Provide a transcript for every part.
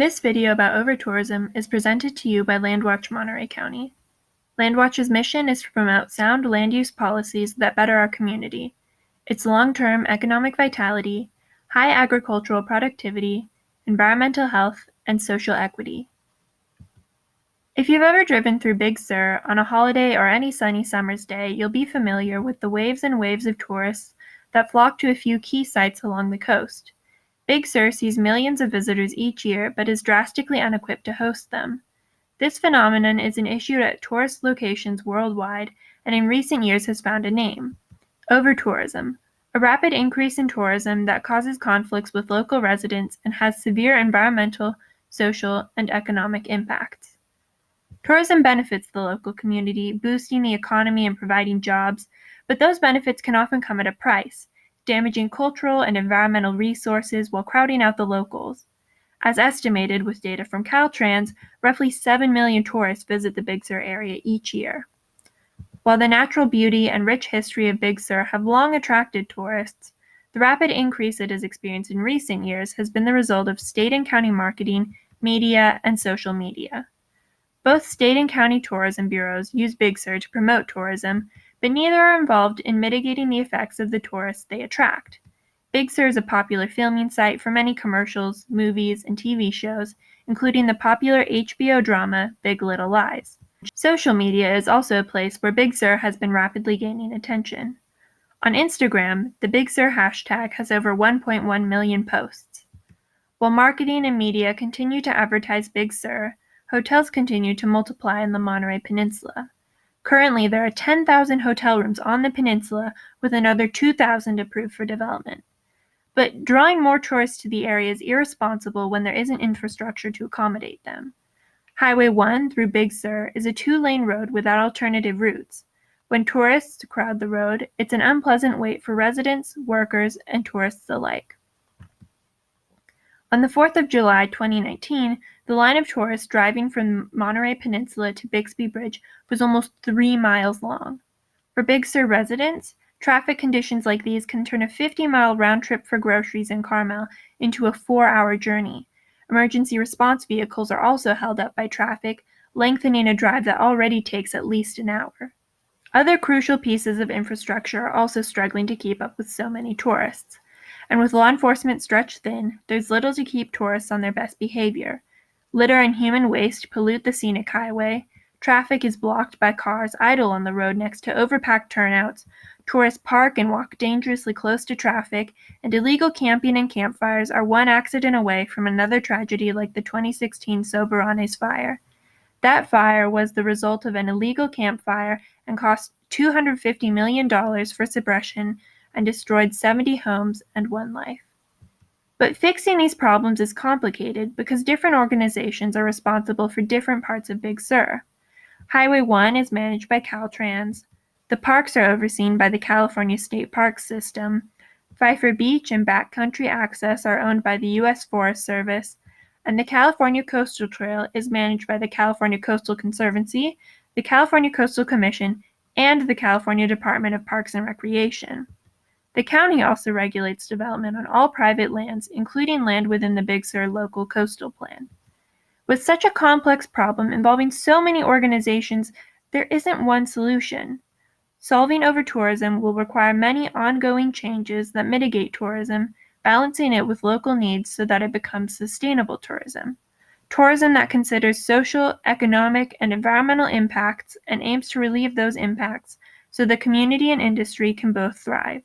This video about overtourism is presented to you by Landwatch Monterey County. Landwatch's mission is to promote sound land use policies that better our community, its long-term economic vitality, high agricultural productivity, environmental health, and social equity. If you've ever driven through Big Sur on a holiday or any sunny summer's day, you'll be familiar with the waves and waves of tourists that flock to a few key sites along the coast. Big Sur sees millions of visitors each year, but is drastically unequipped to host them. This phenomenon is an issue at tourist locations worldwide, and in recent years has found a name: overtourism, a rapid increase in tourism that causes conflicts with local residents and has severe environmental, social, and economic impacts. Tourism benefits the local community, boosting the economy and providing jobs, but those benefits can often come at a price, damaging cultural and environmental resources while crowding out the locals. As estimated with data from Caltrans, roughly 7 million tourists visit the Big Sur area each year. While the natural beauty and rich history of Big Sur have long attracted tourists, the rapid increase it has experienced in recent years has been the result of state and county marketing, media, and social media. Both state and county tourism bureaus use Big Sur to promote tourism, but neither are involved in mitigating the effects of the tourists they attract. Big Sur is a popular filming site for many commercials, movies, and TV shows, including the popular HBO drama Big Little Lies. Social media is also a place where Big Sur has been rapidly gaining attention. On Instagram, the Big Sur hashtag has over 1.1 million posts. While marketing and media continue to advertise Big Sur, hotels continue to multiply in the Monterey Peninsula. Currently, there are 10,000 hotel rooms on the peninsula, with another 2,000 approved for development. But drawing more tourists to the area is irresponsible when there isn't infrastructure to accommodate them. Highway 1 through Big Sur is a 2-lane road without alternative routes. When tourists crowd the road, it's an unpleasant wait for residents, workers, and tourists alike. On the 4th of July 2019, the line of tourists driving from Monterey Peninsula to Bixby Bridge was almost 3 miles long. For Big Sur residents, traffic conditions like these can turn a 50-mile round trip for groceries in Carmel into a 4-hour journey. Emergency response vehicles are also held up by traffic, lengthening a drive that already takes at least an hour. Other crucial pieces of infrastructure are also struggling to keep up with so many tourists. And with law enforcement stretched thin, there's little to keep tourists on their best behavior. Litter and human waste pollute the scenic highway. Traffic is blocked by cars idle on the road next to overpacked turnouts. Tourists park and walk dangerously close to traffic, and illegal camping and campfires are one accident away from another tragedy like the 2016 Soberanes fire. That fire was the result of an illegal campfire and cost $250 million for suppression and destroyed 70 homes and 1 life. But fixing these problems is complicated because different organizations are responsible for different parts of Big Sur. Highway 1 is managed by Caltrans. The parks are overseen by the California State Parks System. Pfeiffer Beach and Backcountry Access are owned by the U.S. Forest Service, and the California Coastal Trail is managed by the California Coastal Conservancy, the California Coastal Commission, and the California Department of Parks and Recreation. The county also regulates development on all private lands, including land within the Big Sur Local Coastal Plan. With such a complex problem involving so many organizations, there isn't one solution. Solving overtourism will require many ongoing changes that mitigate tourism, balancing it with local needs so that it becomes sustainable tourism. Tourism that considers social, economic, and environmental impacts and aims to relieve those impacts so the community and industry can both thrive.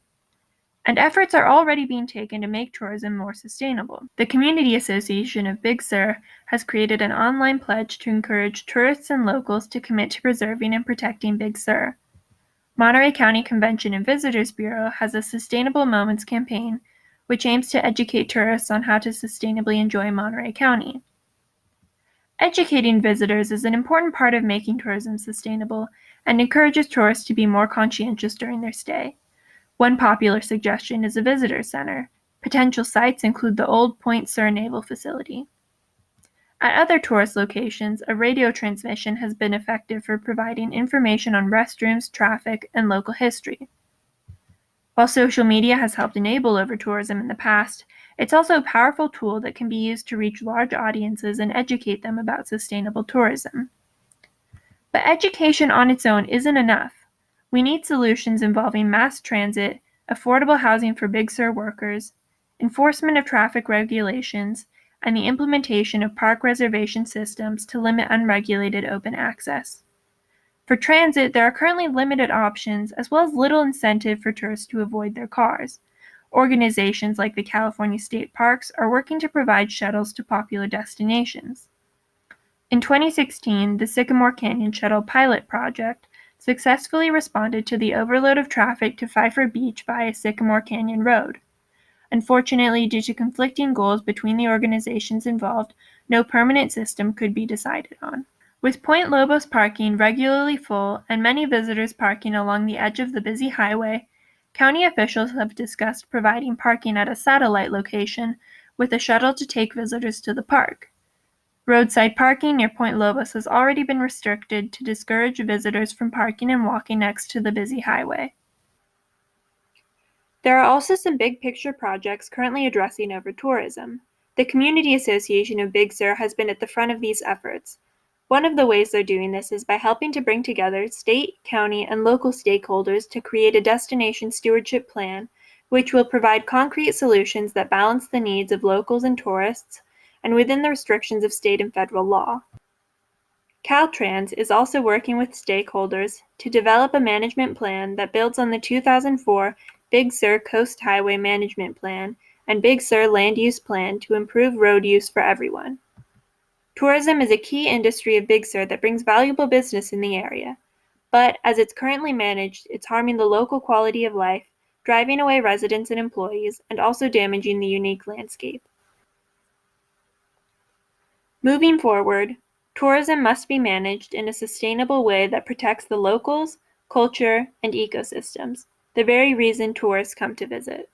And efforts are already being taken to make tourism more sustainable. The Community Association of Big Sur has created an online pledge to encourage tourists and locals to commit to preserving and protecting Big Sur. Monterey County Convention and Visitors Bureau has a Sustainable Moments campaign, which aims to educate tourists on how to sustainably enjoy Monterey County. Educating visitors is an important part of making tourism sustainable and encourages tourists to be more conscientious during their stay. One popular suggestion is a visitor center. Potential sites include the old Point Sur Naval Facility. At other tourist locations, a radio transmission has been effective for providing information on restrooms, traffic, and local history. While social media has helped enable overtourism in the past, it's also a powerful tool that can be used to reach large audiences and educate them about sustainable tourism. But education on its own isn't enough. We need solutions involving mass transit, affordable housing for Big Sur workers, enforcement of traffic regulations, and the implementation of park reservation systems to limit unregulated open access. For transit, there are currently limited options as well as little incentive for tourists to avoid their cars. Organizations like the California State Parks are working to provide shuttles to popular destinations. In 2016, the Sycamore Canyon Shuttle pilot project successfully responded to the overload of traffic to Pfeiffer Beach via Sycamore Canyon Road. Unfortunately, due to conflicting goals between the organizations involved, no permanent system could be decided on. With Point Lobos parking regularly full and many visitors parking along the edge of the busy highway, county officials have discussed providing parking at a satellite location with a shuttle to take visitors to the park. Roadside parking near Point Lobos has already been restricted to discourage visitors from parking and walking next to the busy highway. There are also some big picture projects currently addressing overtourism. The Community Association of Big Sur has been at the front of these efforts. One of the ways they're doing this is by helping to bring together state, county, and local stakeholders to create a destination stewardship plan, which will provide concrete solutions that balance the needs of locals and tourists, and within the restrictions of state and federal law. Caltrans is also working with stakeholders to develop a management plan that builds on the 2004 Big Sur Coast Highway Management Plan and Big Sur Land Use Plan to improve road use for everyone. Tourism is a key industry of Big Sur that brings valuable business in the area, but as it's currently managed, it's harming the local quality of life, driving away residents and employees, and also damaging the unique landscape. Moving forward, tourism must be managed in a sustainable way that protects the locals, culture, and ecosystems, the very reason tourists come to visit.